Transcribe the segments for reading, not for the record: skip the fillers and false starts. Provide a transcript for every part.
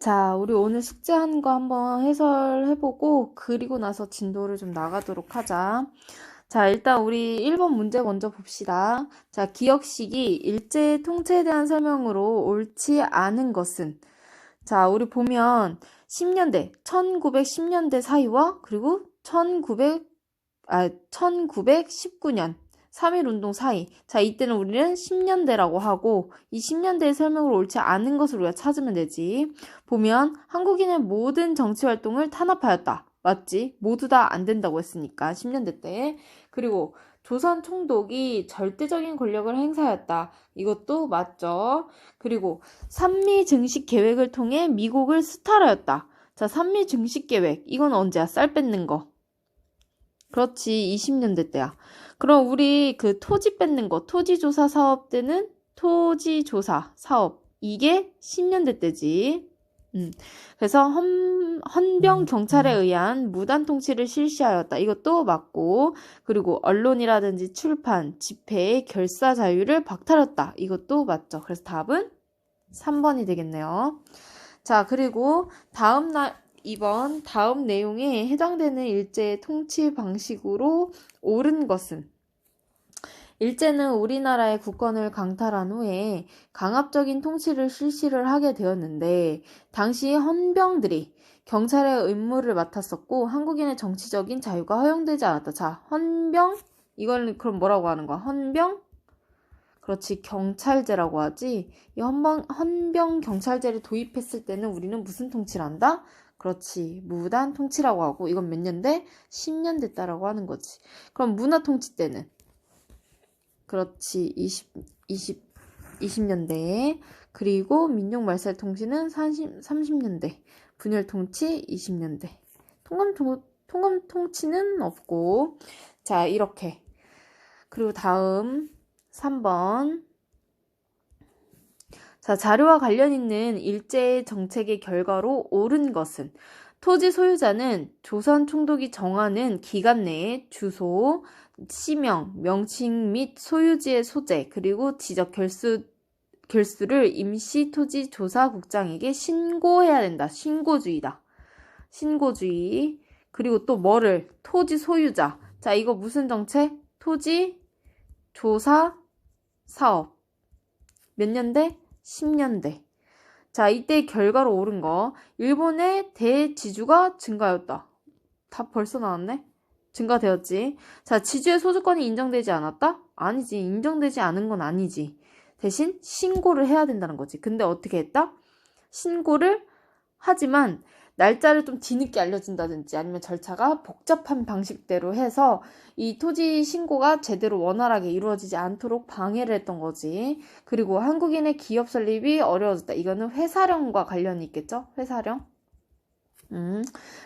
자, 우리 오늘 숙제한 거 한번 해설해보고, 그리고 나서 진도를 좀 나가도록 하자. 자, 일단 우리 1번 문제 먼저 봅시다. 자, 기억식이 일제의 통치에 대한 설명으로 옳지 않은 것은? 자, 우리 보면 10년대, 1910년대 사이와 그리고 1919년 3.1운동 사이. 자, 이때는 우리는 10년대라고 하고 이 10년대의 설명으로 옳지 않은 것을 우리가 찾으면 되지. 보면 한국인의 모든 정치활동을 탄압하였다. 맞지? 모두 다 안 된다고 했으니까 10년대 때. 그리고 조선 총독이 절대적인 권력을 행사하였다. 이것도 맞죠. 그리고 산미 증식 계획을 통해 미국을 수탈하였다. 자, 산미 증식 계획. 이건 언제야? 쌀 뺏는 거. 그렇지, 20년대 때야. 그럼 우리 그 토지 뺏는 거, 토지조사 사업 때는 토지조사 사업. 이게 10년대 때지. 그래서 헌병 경찰에 의한 무단 통치를 실시하였다. 이것도 맞고, 그리고 언론이라든지 출판, 집회의 결사 자유를 박탈했다. 이것도 맞죠. 그래서 답은 3번이 되겠네요. 자, 그리고 이번 다음 내용에 해당되는 일제의 통치 방식으로 옳은 것은? 일제는 우리나라의 국권을 강탈한 후에 강압적인 통치를 실시를 하게 되었는데, 당시 헌병들이 경찰의 임무를 맡았었고 한국인의 정치적인 자유가 허용되지 않았다. 자, 헌병? 이걸 그럼 뭐라고 하는 거야? 헌병? 그렇지, 경찰제라고 하지. 이 헌병 경찰제를 도입했을 때는 우리는 무슨 통치를 한다? 그렇지, 무단 통치라고 하고, 이건 몇 년대? 10년 됐다라고 하는 거지. 그럼 문화 통치 때는? 그렇지, 20년대에. 그리고 민족 말살 통치는 30년대. 분열 통치 20년대. 통감 통치는 없고. 자, 이렇게. 그리고 다음 3번. 자, 자료와 관련 있는 일제의 정책의 결과로 옳은 것은? 토지 소유자는 조선 총독이 정하는 기간 내에 주소, 시명, 명칭 및 소유지의 소재, 그리고 지적 결수를 임시토지조사국장에게 신고해야 된다. 신고주의다. 신고주의. 그리고 또 뭐를? 토지 소유자. 자, 이거 무슨 정책? 토지 조사 사업. 몇 년대? 10년대. 자, 이때 결과로 옳은 거. 일본의 대지주가 증가하였다. 답 벌써 나왔네? 증가되었지. 자, 지주의 소유권이 인정되지 않았다? 아니지. 인정되지 않은 건 아니지. 대신 신고를 해야 된다는 거지. 근데 어떻게 했다? 신고를 하지만 날짜를 좀 뒤늦게 알려준다든지 아니면 절차가 복잡한 방식대로 해서 이 토지 신고가 제대로 원활하게 이루어지지 않도록 방해를 했던 거지. 그리고 한국인의 기업 설립이 어려워졌다. 이거는 회사령과 관련이 있겠죠? 회사령.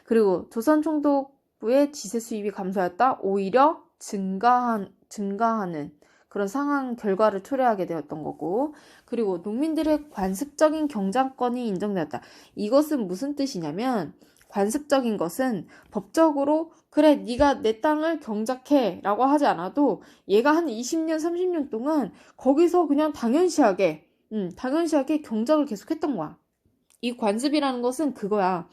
그리고 조선 총독부의 지세 수입이 감소했다. 오히려 증가하는 그런 상황 결과를 초래하게 되었던 거고, 그리고 농민들의 관습적인 경작권이 인정되었다. 이것은 무슨 뜻이냐면, 관습적인 것은 법적으로 그래 네가 내 땅을 경작해 라고 하지 않아도 얘가 한 20년 30년 동안 거기서 그냥 당연시하게 경작을 계속했던 거야. 이 관습이라는 것은 그거야.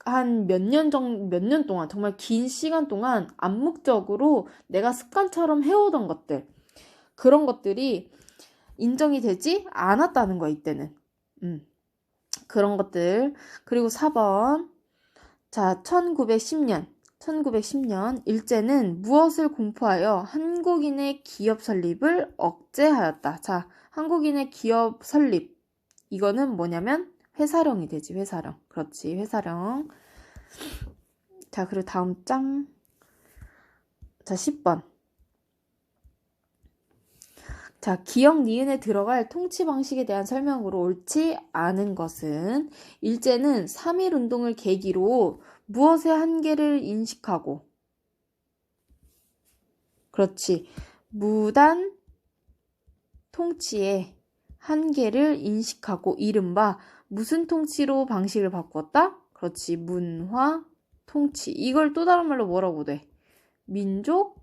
한 몇 년 동안 정말 긴 시간 동안 암묵적으로 내가 습관처럼 해오던 것들, 그런 것들이 인정이 되지 않았다는 거야, 이때는. 그런 것들. 그리고 4번. 자, 1910년 일제는 무엇을 공포하여 한국인의 기업 설립을 억제하였다. 자, 한국인의 기업 설립. 이거는 뭐냐면 회사령이 되지, 회사령. 그렇지, 회사령. 자, 그리고 다음 장. 자, 10번. 자, 기역 니은에 들어갈 통치 방식에 대한 설명으로 옳지 않은 것은? 일제는 3.1운동을 계기로 무엇의 한계를 인식하고, 그렇지, 무단 통치의 한계를 인식하고 이른바 무슨 통치로 방식을 바꿨다? 그렇지, 문화 통치. 이걸 또 다른 말로 뭐라고 돼? 민족?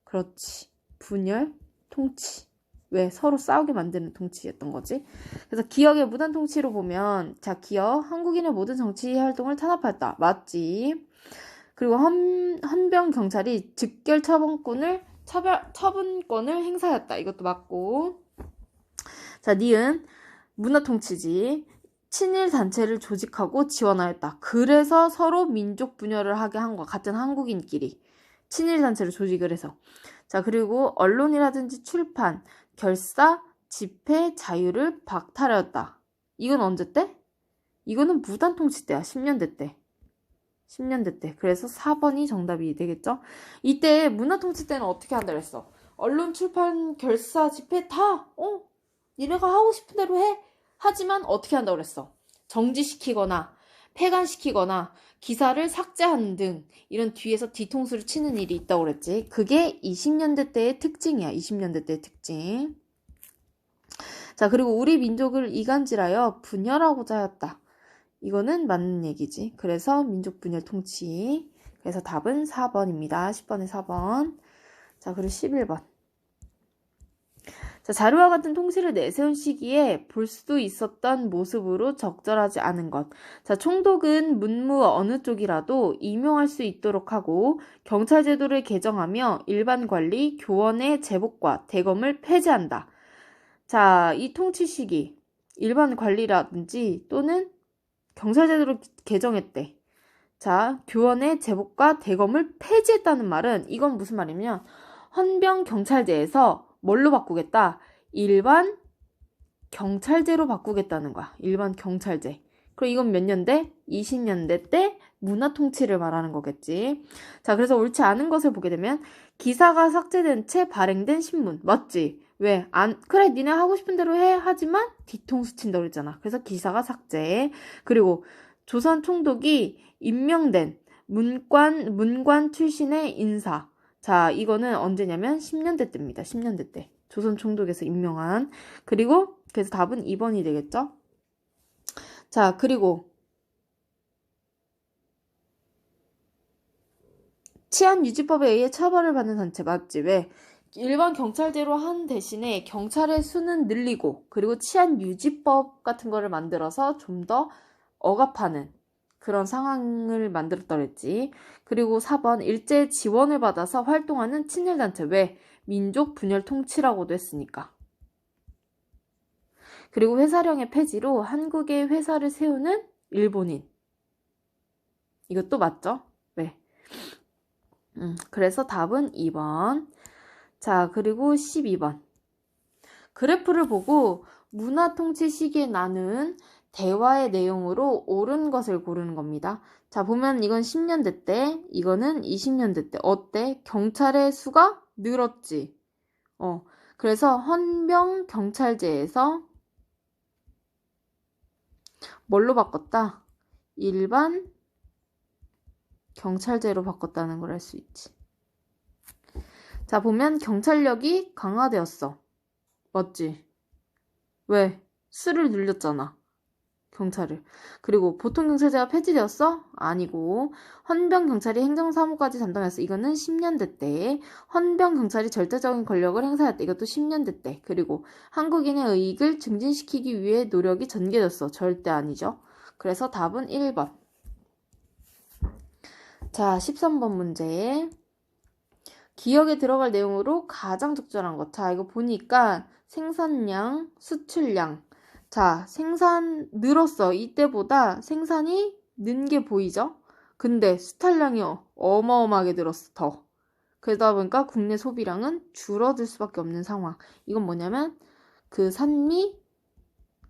그렇지, 분열 통치. 왜? 서로 싸우게 만드는 통치였던 거지. 그래서 기역의 무단 통치로 보면, 자, 기역, 한국인의 모든 정치 활동을 탄압했다. 맞지? 그리고 헌병 경찰이 즉결 처분권을 행사했다. 이것도 맞고. 자, 니은, 문화 통치지. 친일 단체를 조직하고 지원하였다. 그래서 서로 민족 분열을 하게 한 거야. 같은 한국인끼리. 친일 단체를 조직을 해서. 자, 그리고 언론이라든지 출판, 결사, 집회, 자유를 박탈하였다. 이건 언제 때? 이거는 무단 통치 때야. 10년대 때. 10년대 때. 그래서 4번이 정답이 되겠죠? 이때 문화 통치 때는 어떻게 한다 그랬어? 언론, 출판, 결사, 집회 다 니네가 하고 싶은 대로 해. 하지만 어떻게 한다 그랬어? 정지시키거나 폐간시키거나 기사를 삭제하는 등 이런 뒤에서 뒤통수를 치는 일이 있다고 그랬지. 그게 20년대 때의 특징이야. 20년대 때의 특징. 자, 그리고 우리 민족을 이간질하여 분열하고자 하였다. 이거는 맞는 얘기지. 그래서 민족 분열 통치. 그래서 답은 4번입니다. 10번에 4번. 자, 그리고 11번. 자, 자료와 같은 통치를 내세운 시기에 볼 수도 있었던 모습으로 적절하지 않은 것. 자, 총독은 문무 어느 쪽이라도 임용할 수 있도록 하고 경찰 제도를 개정하며 일반 관리, 교원의 제복과 대검을 폐지한다. 자, 이 통치 시기 일반 관리라든지 또는 경찰 제도를 개정했대. 자, 교원의 제복과 대검을 폐지했다는 말은 이건 무슨 말이냐면 헌병 경찰제에서 뭘로 바꾸겠다? 일반 경찰제로 바꾸겠다는 거야. 일반 경찰제. 그럼 이건 몇 년대? 20년대 때 문화 통치를 말하는 거겠지. 자, 그래서 옳지 않은 것을 보게 되면 기사가 삭제된 채 발행된 신문. 맞지? 왜? 그래, 니네 하고 싶은 대로 해. 하지만 뒤통수 친다고 그랬잖아. 그래서 기사가 삭제. 그리고 조선 총독이 임명된 문관 출신의 인사. 자, 이거는 언제냐면 10년대 때입니다. 10년대 때. 조선 총독에서 임명한. 그리고 그래서 답은 2번이 되겠죠? 자, 그리고 치안유지법에 의해 처벌을 받는 단체 맞지? 왜? 일반 경찰제로 한 대신에 경찰의 수는 늘리고 그리고 치안유지법 같은 거를 만들어서 좀 더 억압하는 그런 상황을 만들었다 그랬지. 그리고 4번 일제 지원을 받아서 활동하는 친일단체. 왜? 민족 분열 통치라고도 했으니까. 그리고 회사령의 폐지로 한국에 회사를 세우는 일본인. 이것도 맞죠? 왜? 그래서 답은 2번. 자, 그리고 12번. 그래프를 보고 문화 통치 시기에 나눈 대화의 내용으로 옳은 것을 고르는 겁니다. 자, 보면 이건 10년대 때, 이거는 20년대 때. 어때? 경찰의 수가 늘었지. 그래서 헌병 경찰제에서 뭘로 바꿨다? 일반 경찰제로 바꿨다는 걸 알 수 있지. 자, 보면 경찰력이 강화되었어. 맞지? 왜? 수를 늘렸잖아. 경찰을. 그리고 보통 경찰제가 폐지되었어? 아니고 헌병 경찰이 행정사무까지 담당했어. 이거는 10년대 때. 헌병 경찰이 절대적인 권력을 행사했다. 이것도 10년대 때. 그리고 한국인의 이익을 증진시키기 위해 노력이 전개됐어. 절대 아니죠. 그래서 답은 1번. 자, 13번 문제. 기억에 들어갈 내용으로 가장 적절한 것. 자, 이거 보니까 생산량, 수출량. 자, 생산 늘었어. 이때보다 생산이 는 게 보이죠? 근데 수탈량이 어마어마하게 늘었어. 더. 그러다 보니까 국내 소비량은 줄어들 수밖에 없는 상황. 이건 뭐냐면 그 산미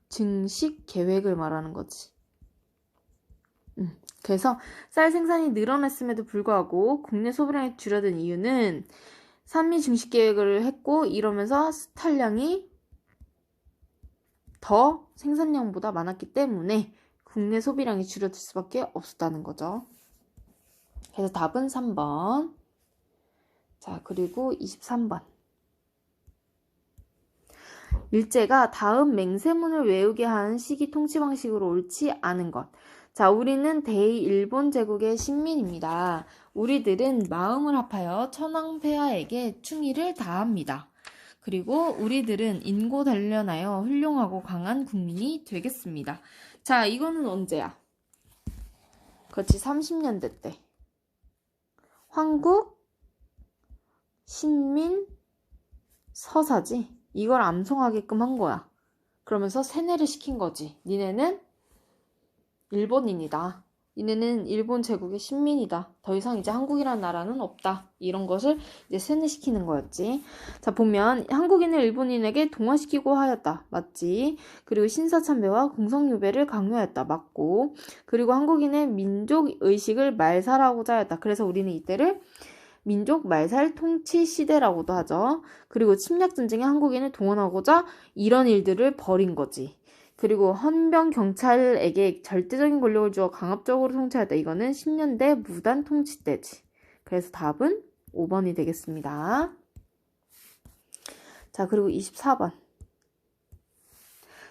증식 계획을 말하는 거지. 그래서 쌀 생산이 늘어났음에도 불구하고 국내 소비량이 줄어든 이유는 산미 증식 계획을 했고 이러면서 수탈량이 더 생산량보다 많았기 때문에 국내 소비량이 줄어들 수밖에 없었다는 거죠. 그래서 답은 3번. 자, 그리고 23번. 일제가 다음 맹세문을 외우게 하는 시기 통치 방식으로 옳지 않은 것. 자, 우리는 대일본 제국의 식민입니다. 우리들은 마음을 합하여 천황폐하에게 충의를 다합니다. 그리고 우리들은 인고 단련하여 훌륭하고 강한 국민이 되겠습니다. 자, 이거는 언제야? 그렇지, 30년대 때. 황국, 신민, 서사지. 이걸 암송하게끔 한 거야. 그러면서 세뇌를 시킨 거지. 니네는 일본인이다. 니네는 일본 제국의 식민이다. 더 이상 이제 한국이라는 나라는 없다. 이런 것을 이제 세뇌시키는 거였지. 자, 보면 한국인을 일본인에게 동화시키고 하였다. 맞지? 그리고 신사참배와 공성유배를 강요하였다. 맞고. 그리고 한국인의 민족 의식을 말살하고자 하였다. 그래서 우리는 이때를 민족 말살 통치 시대라고도 하죠. 그리고 침략전쟁에 한국인을 동원하고자 이런 일들을 벌인 거지. 그리고 헌병 경찰에게 절대적인 권력을 주어 강압적으로 통치하였다. 이거는 10년대 무단 통치 때지. 그래서 답은 5번이 되겠습니다. 자, 그리고 24번.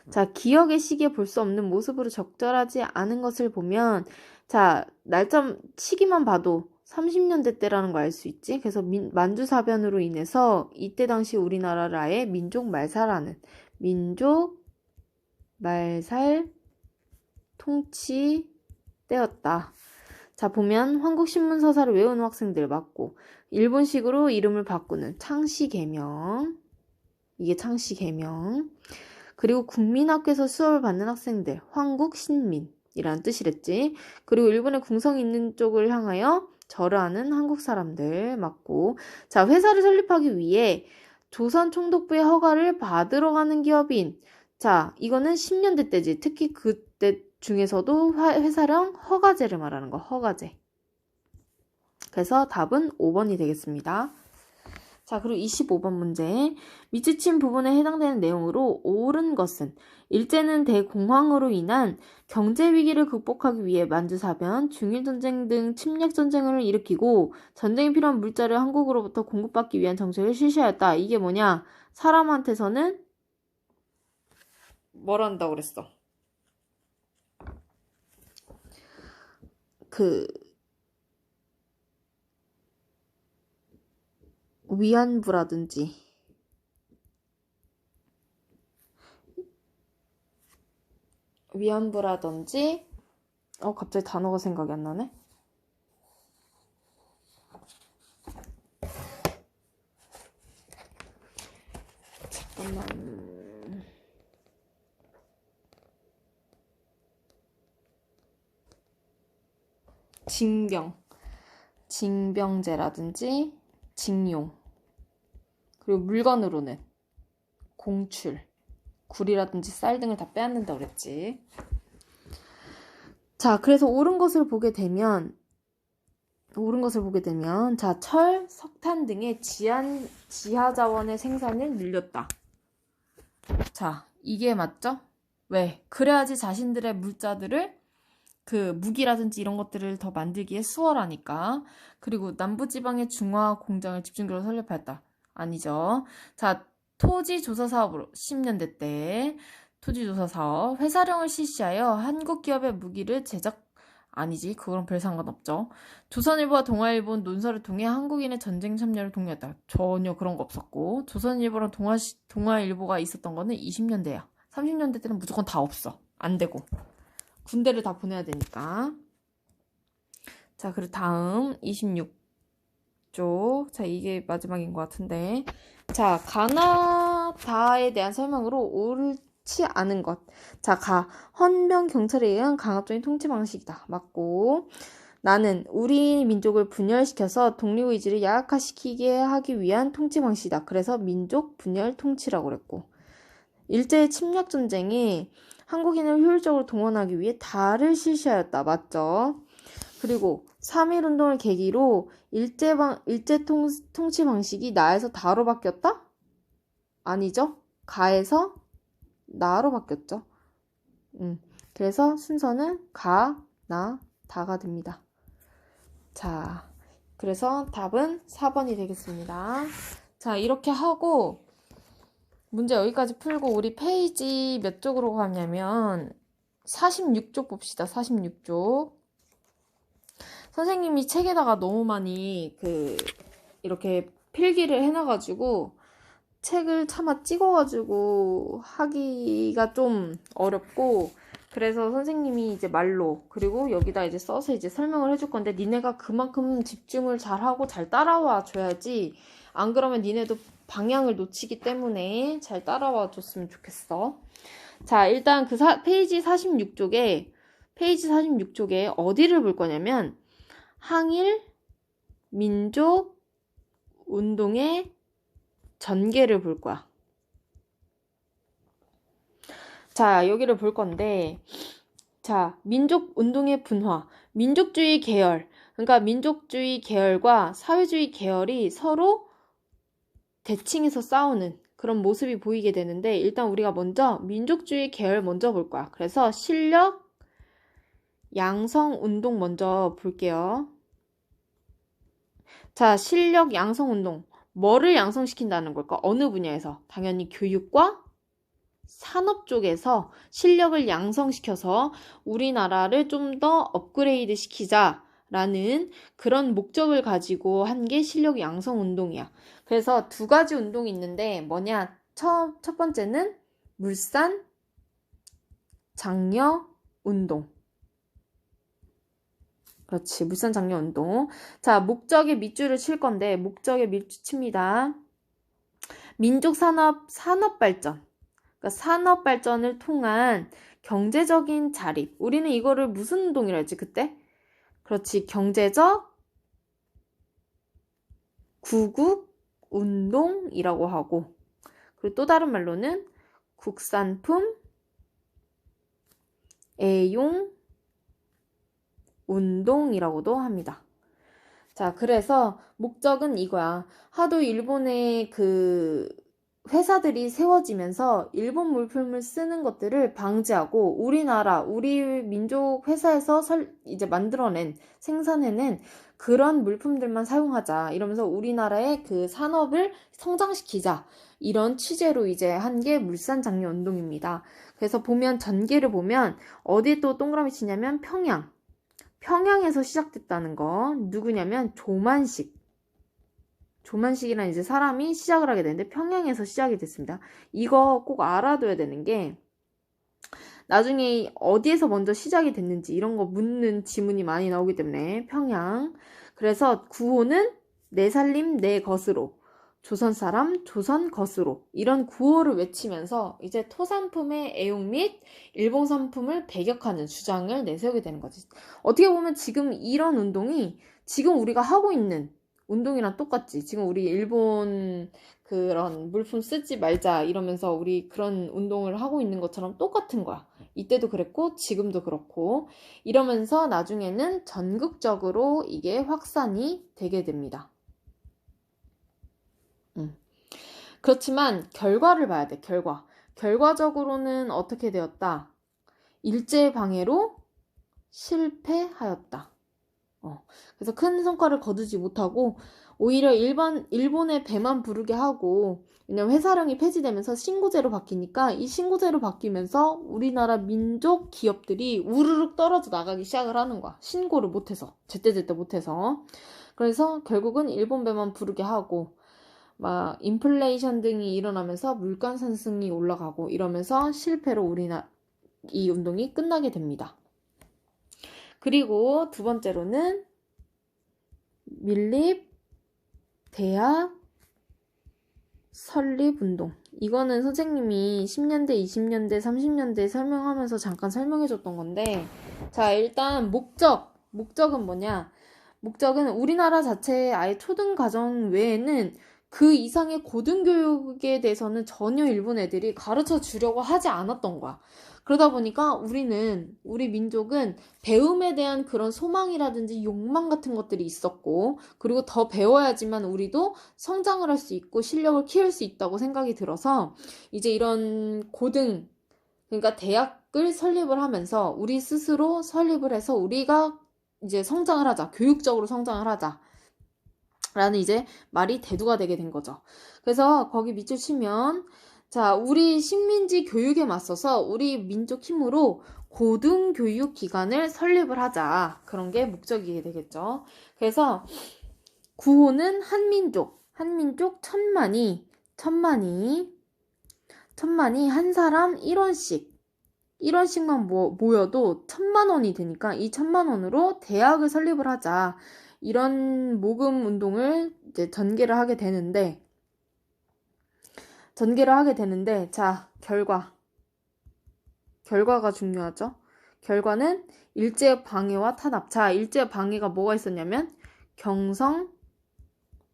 자, 기억의 시기에 볼 수 없는 모습으로 적절하지 않은 것을 보면, 자, 날짜 시기만 봐도 30년대 때라는 거 알 수 있지? 그래서 만주사변으로 인해서 이때 당시 우리나라를 아예 민족 말살하는, 민족 말살 통치 때였다. 자, 보면 한국신문 서사를 외우는 학생들 맞고, 일본식으로 이름을 바꾸는 창씨개명, 이게 창씨개명. 그리고 국민학교에서 수업을 받는 학생들, 황국신민이라는 뜻이랬지. 그리고 일본의 궁성이 있는 쪽을 향하여 절을 하는 한국 사람들 맞고. 자, 회사를 설립하기 위해 조선 총독부의 허가를 받으러 가는 기업인. 자, 이거는 10년대 때지. 특히 그때 중에서도 회사령 허가제를 말하는 거, 허가제. 그래서 답은 5번이 되겠습니다. 자, 그리고 25번 문제. 밑주친 부분에 해당되는 내용으로 옳은 것은 일제는 대공황으로 인한 경제 위기를 극복하기 위해 만주사변, 중일전쟁 등 침략전쟁을 일으키고 전쟁에 필요한 물자를 한국으로부터 공급받기 위한 정책을 실시하였다. 이게 뭐냐? 사람한테서는 뭘 한다고 그랬어? 위안부라든지 갑자기 단어가 생각이 안 나네. 잠깐만. 징병제라든지 징용. 그리고 물건으로는 공출, 굴이라든지 쌀 등을 다 빼앗는다고 그랬지. 자, 그래서 옳은 것을 보게 되면 자, 철, 석탄 등의 지하 자원의 생산을 늘렸다. 자, 이게 맞죠? 왜? 그래야지 자신들의 물자들을 무기라든지 이런 것들을 더 만들기에 수월하니까. 그리고 남부지방의 중화 공장을 집중적으로 설립했다. 아니죠. 자, 토지조사 사업으로 10년대 때 토지조사 사업, 회사령을 실시하여 한국 기업의 무기를 아니지. 그거랑 별 상관없죠. 조선일보와 동아일보는 논설을 통해 한국인의 전쟁 참여를 독려했다. 전혀 그런 거 없었고, 조선일보랑 동아일보가 있었던 거는 20년대야. 30년대 때는 무조건 다 없어. 안 되고. 군대를 다 보내야 되니까. 자, 그리고 다음 26쪽. 자, 이게 마지막인 것 같은데. 자, 가나다에 대한 설명으로 옳지 않은 것. 자, 헌병 경찰에 의한 강압적인 통치 방식이다. 맞고. 나는 우리 민족을 분열시켜서 독립의지를 약화시키게 하기 위한 통치 방식이다. 그래서 민족 분열 통치라고 그랬고. 일제의 침략전쟁이 한국인을 효율적으로 동원하기 위해 달을 실시하였다. 맞죠? 그리고 3.1운동을 계기로 일제 통치 방식이 나에서 다로 바뀌었다? 아니죠? 가에서 나로 바뀌었죠. 그래서 순서는 가, 나, 다가 됩니다. 자, 그래서 답은 4번이 되겠습니다. 자, 이렇게 하고 문제 여기까지 풀고 우리 페이지 몇 쪽으로 가냐면 46쪽 봅시다. 46쪽. 선생님이 책에다가 너무 많이 이렇게 필기를 해놔가지고 책을 차마 찍어가지고 하기가 좀 어렵고, 그래서 선생님이 이제 말로, 그리고 여기다 이제 써서 이제 설명을 해줄 건데, 니네가 그만큼 집중을 잘하고 잘 따라와 줘야지, 안 그러면 니네도 방향을 놓치기 때문에 잘 따라와 줬으면 좋겠어. 자, 일단 그 페이지 46쪽에 어디를 볼 거냐면, 항일 민족 운동의 전개를 볼 거야. 자, 여기를 볼 건데, 자, 민족 운동의 분화, 민족주의 계열, 그러니까 민족주의 계열과 사회주의 계열이 서로 대칭해서 싸우는 그런 모습이 보이게 되는데, 일단 우리가 먼저 민족주의 계열 먼저 볼 거야. 그래서 실력 양성 운동 먼저 볼게요. 자, 실력 양성 운동. 뭐를 양성시킨다는 걸까? 어느 분야에서? 당연히 교육과 산업 쪽에서 실력을 양성시켜서 우리나라를 좀 더 업그레이드 시키자라는 그런 목적을 가지고 한 게 실력 양성 운동이야. 그래서 두 가지 운동이 있는데 뭐냐? 첫 번째는 물산 장려 운동. 그렇지, 물산 장려 운동. 자, 목적에 밑줄을 칠 건데 목적에 밑줄 칩니다. 민족 산업 발전. 그러니까 산업 발전을 통한 경제적인 자립. 우리는 이거를 무슨 운동이라 했지 그때? 그렇지, 경제적 구국 운동이라고 하고, 그리고 또 다른 말로는 국산품 애용 운동이라고도 합니다. 자, 그래서 목적은 이거야. 하도 일본의 그 회사들이 세워지면서 일본 물품을 쓰는 것들을 방지하고 우리나라, 우리 민족 회사에서 이제 만들어낸, 생산해낸 그런 물품들만 사용하자. 이러면서 우리나라의 그 산업을 성장시키자. 이런 취재로 이제 한 게 물산 장려 운동입니다. 그래서 보면 전개를 보면 어디에 또 동그라미 치냐면 평양에서 시작됐다는 거. 누구냐면 조만식이라는 이제 사람이 시작을 하게 되는데 평양에서 시작이 됐습니다. 이거 꼭 알아둬야 되는 게 나중에 어디에서 먼저 시작이 됐는지 이런 거 묻는 지문이 많이 나오기 때문에 평양. 그래서 구호는 내 살림 내 것으로, 조선 사람 조선 것으로, 이런 구호를 외치면서 이제 토산품의 애용 및 일본 상품을 배격하는 주장을 내세우게 되는 거지. 어떻게 보면 지금 이런 운동이 지금 우리가 하고 있는 운동이랑 똑같지. 지금 우리 일본 그런 물품 쓰지 말자 이러면서 우리 그런 운동을 하고 있는 것처럼 똑같은 거야. 이때도 그랬고 지금도 그렇고, 이러면서 나중에는 전국적으로 이게 확산이 되게 됩니다. 그렇지만 결과를 봐야 돼. 결과적으로는 어떻게 되었다? 일제방해로 실패하였다. 그래서 큰 성과를 거두지 못하고 오히려 일본의 배만 부르게 하고, 왜냐면 회사령이 폐지되면서 신고제로 바뀌니까 이 신고제로 바뀌면서 우리나라 민족 기업들이 우르륵 떨어져 나가기 시작을 하는 거야. 신고를 못해서, 제때제때 못해서. 그래서 결국은 일본 배만 부르게 하고 막 인플레이션 등이 일어나면서 물가 상승이 올라가고 이러면서 실패로 이 운동이 끝나게 됩니다. 그리고 두 번째로는 밀립 대학 설립운동. 이거는 선생님이 10년대, 20년대, 30년대 설명하면서 잠깐 설명해줬던 건데, 자, 일단 목적은 뭐냐? 목적은 우리나라 자체의 아예 초등과정 외에는 그 이상의 고등교육에 대해서는 전혀 일본 애들이 가르쳐 주려고 하지 않았던 거야. 그러다 보니까 우리 민족은 배움에 대한 그런 소망이라든지 욕망 같은 것들이 있었고, 그리고 더 배워야지만 우리도 성장을 할 수 있고 실력을 키울 수 있다고 생각이 들어서 이제 이런 그러니까 대학을 설립을 하면서 우리 스스로 설립을 해서 우리가 이제 성장을 하자, 교육적으로 성장을 하자 라는 이제 말이 대두가 되게 된 거죠. 그래서 거기 밑줄 치면, 자, 우리 식민지 교육에 맞서서 우리 민족 힘으로 고등교육 기관을 설립을 하자. 그런 게 목적이 되겠죠. 그래서 구호는 한민족 천만이 천만이 한 사람 1원씩만 모여도 1,000,000원이 되니까 이 1,000,000원으로 대학을 설립을 하자. 이런 모금 운동을 이제 전개를 하게 되는데, 자, 결과가 중요하죠. 결과는 일제 방해와 탄압. 자, 일제 방해가 뭐가 있었냐면 경성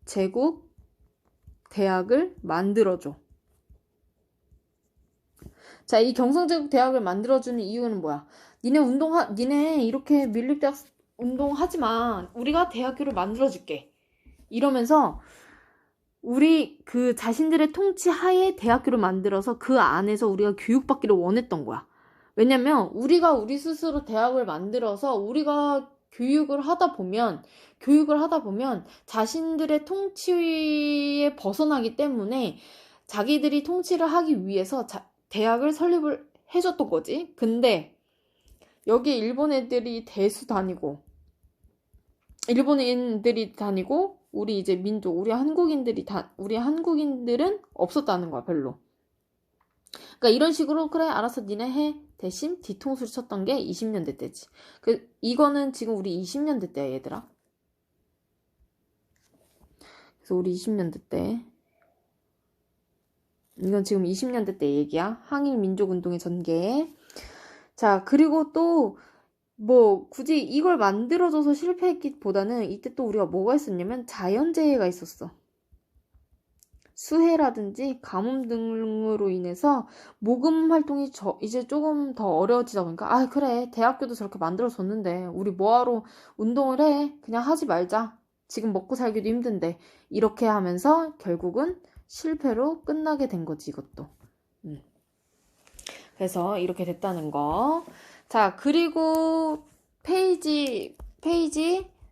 제국 대학을 만들어줘. 자, 이 경성제국 대학을 만들어주는 이유는 뭐야? 니네 이렇게 밀립대학 운동하지만 우리가 대학교를 만들어줄게. 이러면서 우리 그 자신들의 통치 하에 대학교를 만들어서 그 안에서 우리가 교육받기를 원했던 거야. 왜냐면 우리가 우리 스스로 대학을 만들어서 우리가 교육을 하다 보면 자신들의 통치에 벗어나기 때문에 자기들이 통치를 하기 위해서 대학을 설립을 해줬던 거지. 근데 여기 일본인들이 다니고 우리 이제 민족, 우리 한국인들은 없었다는 거야, 별로. 그러니까 이런 식으로 그래 알아서 니네 해 대신 뒤통수를 쳤던 게 20년대 때지. 이거는 지금 우리 20년대 때야, 얘들아. 그래서 우리 20년대 때 이건 지금 20년대 때 얘기야. 항일 민족운동의 전개. 자, 그리고 또 뭐 굳이 이걸 만들어줘서 실패했기보다는 이때 또 우리가 뭐가 있었냐면 자연재해가 있었어. 수해라든지 가뭄 등으로 인해서 모금 활동이 이제 조금 더 어려워지다 보니까 그래 대학교도 저렇게 만들어줬는데 우리 뭐하러 운동을 해. 그냥 하지 말자. 지금 먹고 살기도 힘든데. 이렇게 하면서 결국은 실패로 끝나게 된 거지, 이것도. 그래서 이렇게 됐다는 거. 자, 그리고 페이지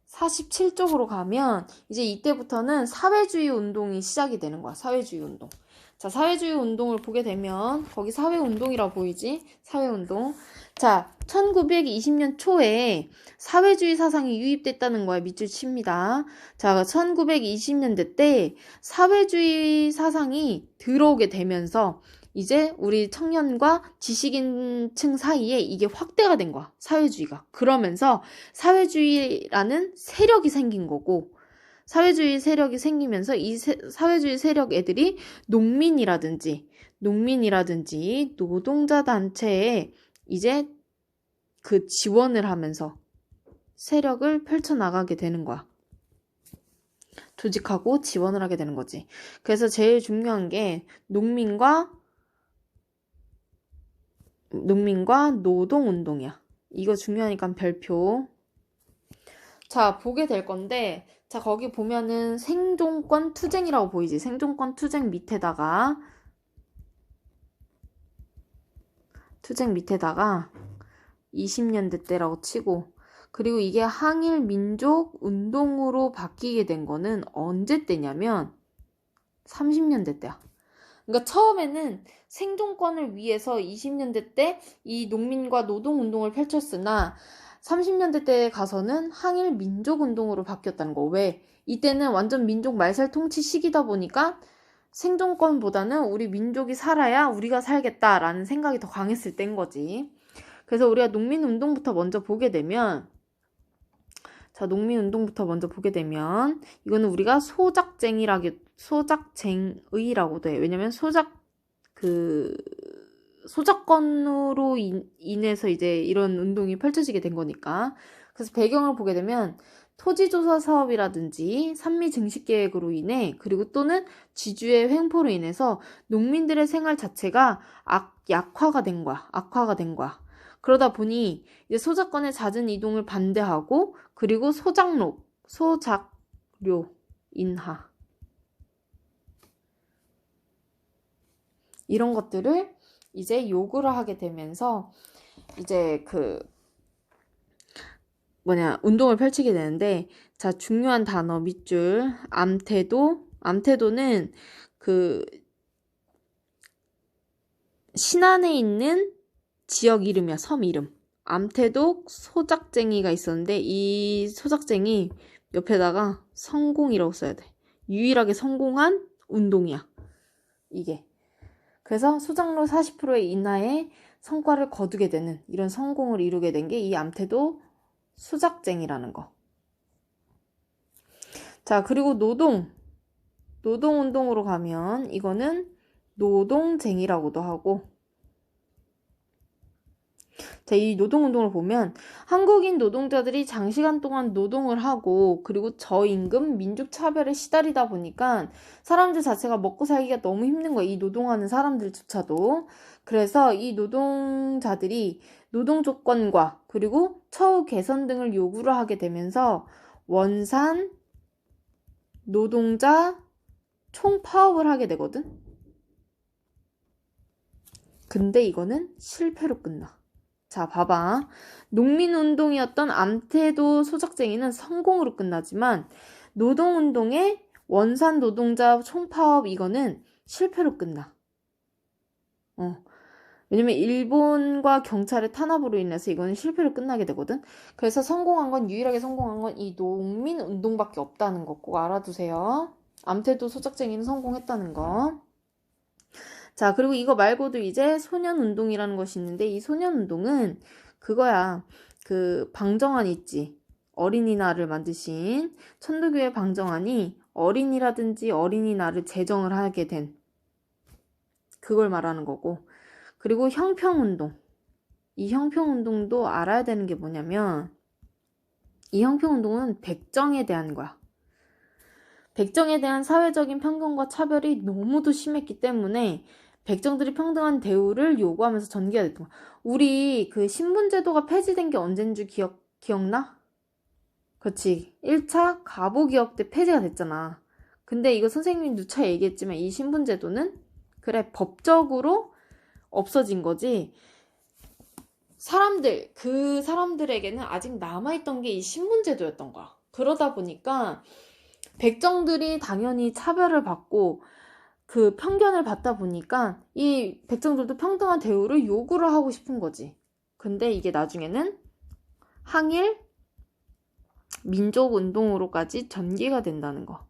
47쪽으로 가면 이제 이때부터는 사회주의 운동이 시작이 되는 거야. 사회주의 운동. 자, 사회주의 운동을 보게 되면 거기 사회운동이라고 보이지? 사회운동. 자, 1920년 초에 사회주의 사상이 유입됐다는 거야. 밑줄 칩니다. 자, 1920년대 때 사회주의 사상이 들어오게 되면서 이제 우리 청년과 지식인층 사이에 이게 확대가 된 거야. 사회주의가. 그러면서 사회주의라는 세력이 생긴 거고, 사회주의 세력이 생기면서 이 사회주의 세력 애들이 농민이라든지 노동자 단체에 이제 그 지원을 하면서 세력을 펼쳐나가게 되는 거야. 조직하고 지원을 하게 되는 거지. 그래서 제일 중요한 게 농민과 노동운동이야. 이거 중요하니까 별표. 자, 보게 될 건데, 자, 거기 보면은 생존권 투쟁이라고 보이지? 생존권 투쟁 밑에다가 20년대 때라고 치고, 그리고 이게 항일 민족 운동으로 바뀌게 된 거는 언제 때냐면 30년대 때야. 그러니까 처음에는 생존권을 위해서 20년대 때 이 농민과 노동운동을 펼쳤으나 30년대 때에 가서는 항일 민족운동으로 바뀌었다는 거. 왜? 이때는 완전 민족 말살 통치 시기다 보니까 생존권보다는 우리 민족이 살아야 우리가 살겠다라는 생각이 더 강했을 때인 거지. 그래서 우리가 농민운동부터 먼저 보게 되면 이거는 우리가 소작쟁의라고도 해. 왜냐면 소작권으로 인해서 이제 이런 운동이 펼쳐지게 된 거니까. 그래서 배경을 보게 되면 토지조사 사업이라든지 산미 증식 계획으로 인해 그리고 또는 지주의 횡포로 인해서 농민들의 생활 자체가 악화가 된 거야. 그러다 보니 이제 소작권의 잦은 이동을 반대하고 그리고 소작료 인하 이런 것들을 이제 요구를 하게 되면서 이제 운동을 펼치게 되는데, 자, 중요한 단어 밑줄 암태도는 신안에 있는 지역 이름이야. 섬 이름. 암태도 소작쟁이가 있었는데 이 소작쟁이 옆에다가 성공이라고 써야 돼. 유일하게 성공한 운동이야. 이게. 그래서 수장로 40% 이나의 성과를 거두게 되는 이런 성공을 이루게 된 게 이 암태도 수작쟁이라는 거. 자, 그리고 노동운동으로 가면 이거는 노동쟁이라고도 하고, 자, 이 노동운동을 보면 한국인 노동자들이 장시간 동안 노동을 하고 그리고 저임금, 민족차별에 시달리다 보니까 사람들 자체가 먹고 살기가 너무 힘든 거야. 이 노동하는 사람들조차도. 그래서 이 노동자들이 노동 조건과 그리고 처우 개선 등을 요구를 하게 되면서 원산 노동자 총파업을 하게 되거든. 근데 이거는 실패로 끝나. 자, 봐봐. 농민운동이었던 암태도 소작쟁이는 성공으로 끝나지만 노동운동의 원산 노동자 총파업 이거는 실패로 끝나. 왜냐면 일본과 경찰의 탄압으로 인해서 이거는 실패로 끝나게 되거든. 그래서 유일하게 성공한 건 이 농민운동밖에 없다는 거 꼭 알아두세요. 암태도 소작쟁이는 성공했다는 거. 자, 그리고 이거 말고도 이제 소년운동이라는 것이 있는데 이 소년운동은 그거야. 그 방정환 있지. 어린이날을 만드신 천도교의 방정환이 어린이라든지 어린이날을 제정을 하게 된 그걸 말하는 거고. 그리고 형평운동. 이 형평운동도 알아야 되는 게 뭐냐면 이 형평운동은 백정에 대한 거야. 백정에 대한 사회적인 편견과 차별이 너무도 심했기 때문에 백정들이 평등한 대우를 요구하면서 전개가 됐던 거야. 우리 그 신분제도가 폐지된 게 언제인 줄 기억나? 그렇지. 1차 가보기업 때 폐지가 됐잖아. 근데 이거 선생님이 누차 얘기했지만 이 신분제도는 그래 법적으로 없어진 거지. 그 사람들에게는 아직 남아있던 게 이 신분제도였던 거야. 그러다 보니까 백정들이 당연히 차별을 받고 그 편견을 받다 보니까 이 백정들도 평등한 대우를 요구를 하고 싶은 거지. 근데 이게 나중에는 항일 민족운동으로까지 전개가 된다는 거.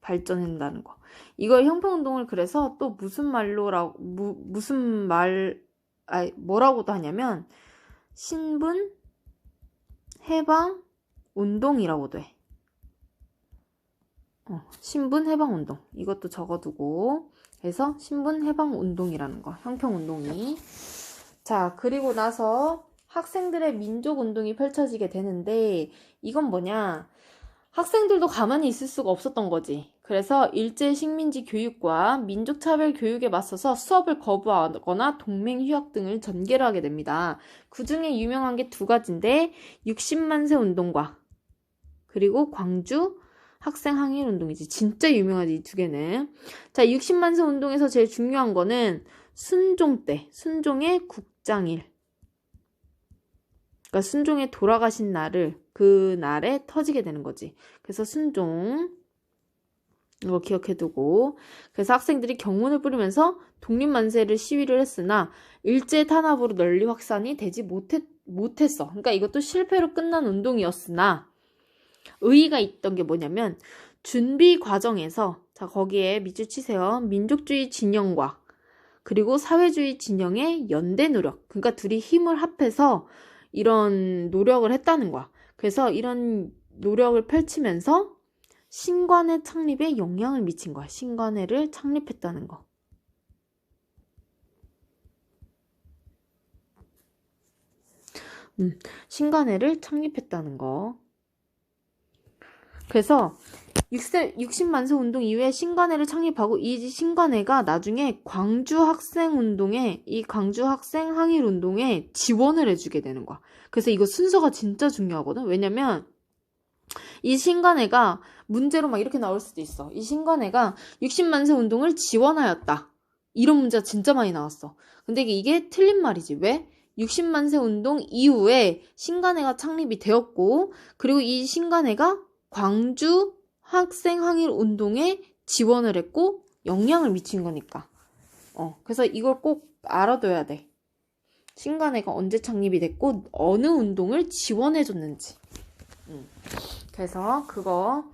발전한다는 거. 이걸 형평운동을 그래서 또 뭐라고도 하냐면 신분 해방 운동이라고도 해. 신분 해방 운동. 이것도 적어두고 해서 신분 해방 운동이라는 거. 형평 운동이. 자, 그리고 나서 학생들의 민족 운동이 펼쳐지게 되는데 이건 뭐냐? 학생들도 가만히 있을 수가 없었던 거지. 그래서 일제 식민지 교육과 민족차별 교육에 맞서서 수업을 거부하거나 동맹휴학 등을 전개를 하게 됩니다. 그 중에 유명한 게 두 가지인데 60만세 운동과 그리고 광주 학생 항일 운동이지. 진짜 유명하지, 이 두 개는. 자, 60만세 운동에서 제일 중요한 거는 순종 때, 순종의 국장일. 그러니까 순종에 돌아가신 날을 그 날에 터지게 되는 거지. 그래서 순종 이거 기억해두고. 그래서 학생들이 경운을 뿌리면서 독립만세를 시위를 했으나 일제 탄압으로 널리 확산이 되지 못했어. 그러니까 이것도 실패로 끝난 운동이었으나 의의가 있던 게 뭐냐면 준비 과정에서 자 거기에 밑줄 치세요. 민족주의 진영과 그리고 사회주의 진영의 연대 노력. 그러니까 둘이 힘을 합해서 이런 노력을 했다는 거야. 그래서 이런 노력을 펼치면서 신관회 창립에 영향을 미친 거야. 신관회를 창립했다는 거. 신관회를 창립했다는 거. 그래서 60만세 운동 이후에 신관회를 창립하고 이 신관회가 나중에 광주 학생 운동에 이 광주 학생 항일 운동에 지원을 해주게 되는 거야. 그래서 이거 순서가 진짜 중요하거든. 왜냐면 이 신관회가 문제로 막 이렇게 나올 수도 있어. 이 신관회가 60만세 운동을 지원하였다. 이런 문제가 진짜 많이 나왔어. 근데 이게 틀린 말이지. 왜? 60만세 운동 이후에 신관회가 창립이 되었고 그리고 이 신관회가 광주 학생 항일 운동에 지원을 했고 영향을 미친 거니까. 그래서 이걸 꼭 알아둬야 돼. 신관회가 언제 창립이 됐고 어느 운동을 지원해줬는지. 그래서 그거.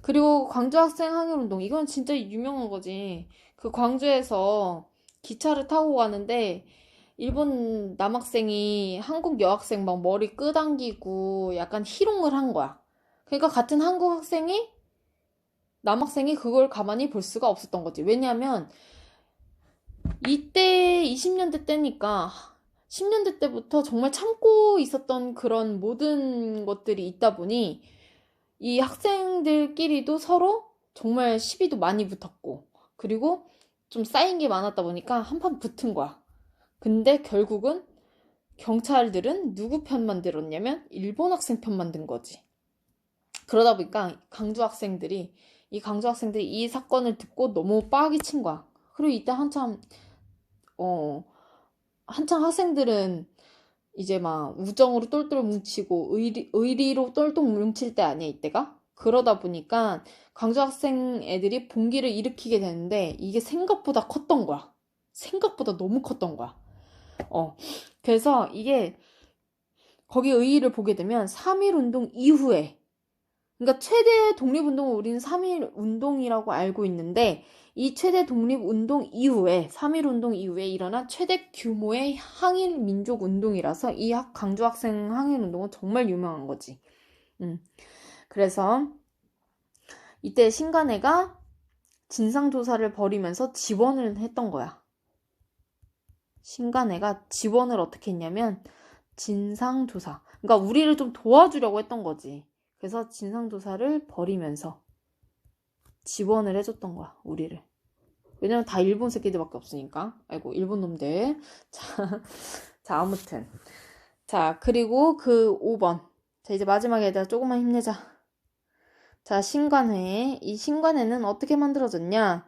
그리고 광주 학생 항일 운동 이건 진짜 유명한 거지. 그 광주에서 기차를 타고 가는데 일본 남학생이 한국 여학생 막 머리 끄당기고 약간 희롱을 한 거야. 그러니까 같은 한국 학생이 남학생이 그걸 가만히 볼 수가 없었던 거지. 왜냐하면 이때 20년대 때니까 10년대 때부터 정말 참고 있었던 그런 모든 것들이 있다 보니 이 학생들끼리도 서로 정말 시비도 많이 붙었고 그리고 좀 쌓인 게 많았다 보니까 한판 붙은 거야. 근데 결국은 경찰들은 누구 편만 들었냐면 일본 학생 편만 든 거지. 그러다 보니까 강주 학생들이 이 사건을 듣고 너무 빡이 친 거야. 그리고 이때 어, 한참 학생들은 이제 막 우정으로 똘똘 뭉치고 의리로 똘똘 뭉칠 때 아니야, 이때가? 그러다 보니까 강주 학생 애들이 봉기를 일으키게 되는데 이게 생각보다 컸던 거야. 생각보다 너무 컸던 거야. 그래서 이게 거기 의의를 보게 되면 3.1 운동 이후에 그러니까 최대 독립운동을 우리는 3.1 운동이라고 알고 있는데 이 최대 독립운동 이후에 3.1 운동 이후에 일어난 최대 규모의 항일 민족 운동이라서 이 강주 학생 항일 운동은 정말 유명한 거지. 그래서 이때 신간회가 진상조사를 벌이면서 지원을 했던 거야. 신간회가 지원을 어떻게 했냐면 진상조사. 그러니까 우리를 좀 도와주려고 했던 거지. 그래서 진상조사를 벌이면서 지원을 해줬던 거야, 우리를. 왜냐면 다 일본 새끼들밖에 없으니까. 아이고, 일본 놈들. 자, 아무튼. 자, 그리고 그 5번. 자, 이제 마지막에 얘들아 조금만 힘내자. 자, 신관회. 이 신관회는 어떻게 만들어졌냐?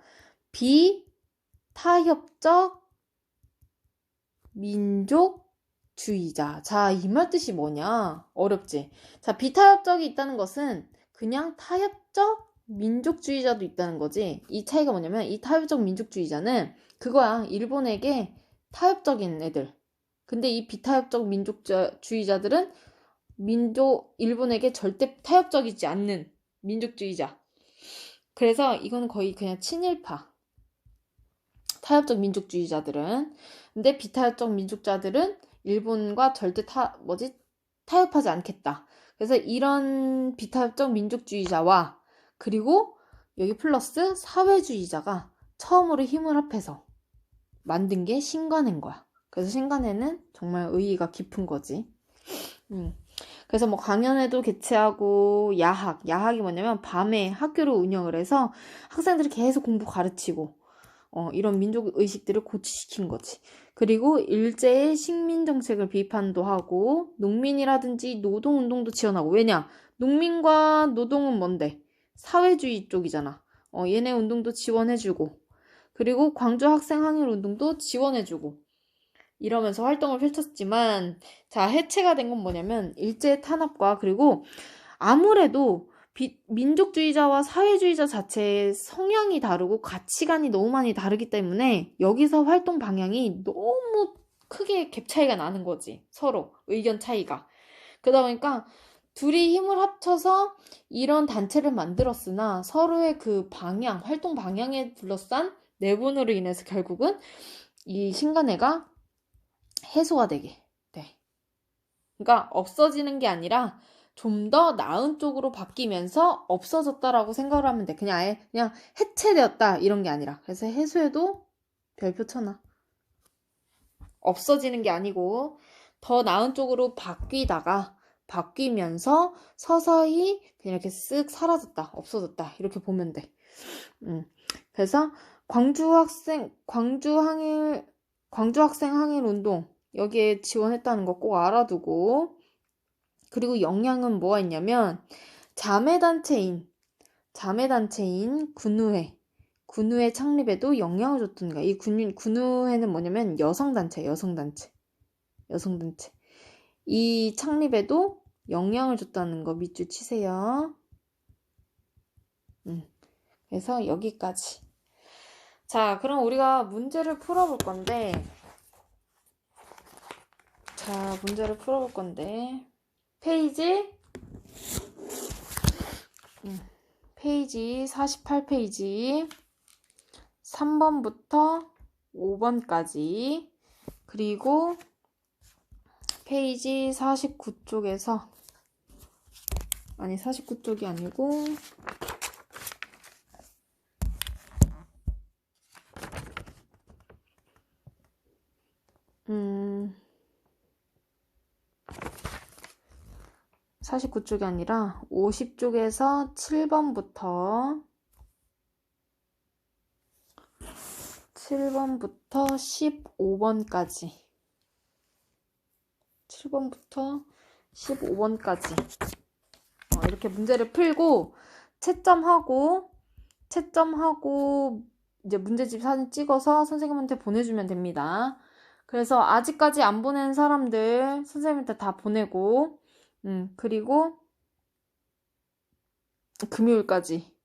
비타협적 민족주의자. 자, 이 말 뜻이 뭐냐? 어렵지? 자, 비타협적이 있다는 것은 그냥 타협적 민족주의자도 있다는 거지. 이 차이가 뭐냐면 이 타협적 민족주의자는 그거야. 일본에게 타협적인 애들. 근데 이 비타협적 민족주의자들은 일본에게 절대 타협적이지 않는 민족주의자. 그래서 이거는 거의 그냥 친일파. 타협적 민족주의자들은. 근데 비타협적 민족자들은 일본과 절대 타협하지 않겠다. 그래서 이런 비타협적 민족주의자와 그리고 여기 플러스 사회주의자가 처음으로 힘을 합해서 만든 게 신간회인 거야. 그래서 신간회는 정말 의의가 깊은 거지. 그래서 뭐 강연회도 개최하고 야학이 뭐냐면 밤에 학교를 운영을 해서 학생들이 계속 공부 가르치고 이런 민족 의식들을 고취시킨 거지. 그리고 일제의 식민 정책을 비판도 하고 농민이라든지 노동운동도 지원하고. 왜냐? 농민과 노동은 뭔데? 사회주의 쪽이잖아. 얘네 운동도 지원해주고 그리고 광주 학생 항일 운동도 지원해주고 이러면서 활동을 펼쳤지만 자, 해체가 된 건 뭐냐면 일제 탄압과 그리고 아무래도 민족주의자와 사회주의자 자체의 성향이 다르고 가치관이 너무 많이 다르기 때문에 여기서 활동 방향이 너무 크게 갭 차이가 나는 거지. 서로 의견 차이가. 그러다 보니까 둘이 힘을 합쳐서 이런 단체를 만들었으나 서로의 그 활동 방향에 둘러싼 내분으로 인해서 결국은 이 신간회가 해소가 되게 돼. 그러니까 없어지는 게 아니라 좀 더 나은 쪽으로 바뀌면서 없어졌다라고 생각을 하면 돼. 그냥 아예 그냥 해체되었다 이런 게 아니라. 그래서 해소해도 별표 쳐놔. 없어지는 게 아니고 더 나은 쪽으로 바뀌면서 서서히 그냥 이렇게 쓱 사라졌다, 없어졌다 이렇게 보면 돼. 그래서 광주 학생 항일 운동 여기에 지원했다는 거 꼭 알아두고 그리고 영향은 뭐가 있냐면 자매단체인 군우회 창립에도 영향을 줬던 거야. 이 군우회는 뭐냐면 여성단체. 이 창립에도 영향을 줬다는 거 밑줄 치세요. 그래서 여기까지. 자, 그럼 우리가 문제를 풀어볼 건데 페이지 48페이지 3번부터 5번까지. 그리고 페이지 49쪽에서, 아니 49쪽이 아니고 49쪽이 아니라 50쪽에서 7번부터 15번까지 7번부터 15번까지 이렇게 문제를 풀고 채점하고 이제 문제집 사진 찍어서 선생님한테 보내주면 됩니다. 그래서 아직까지 안 보낸 사람들 선생님한테 다 보내고 그리고 금요일까지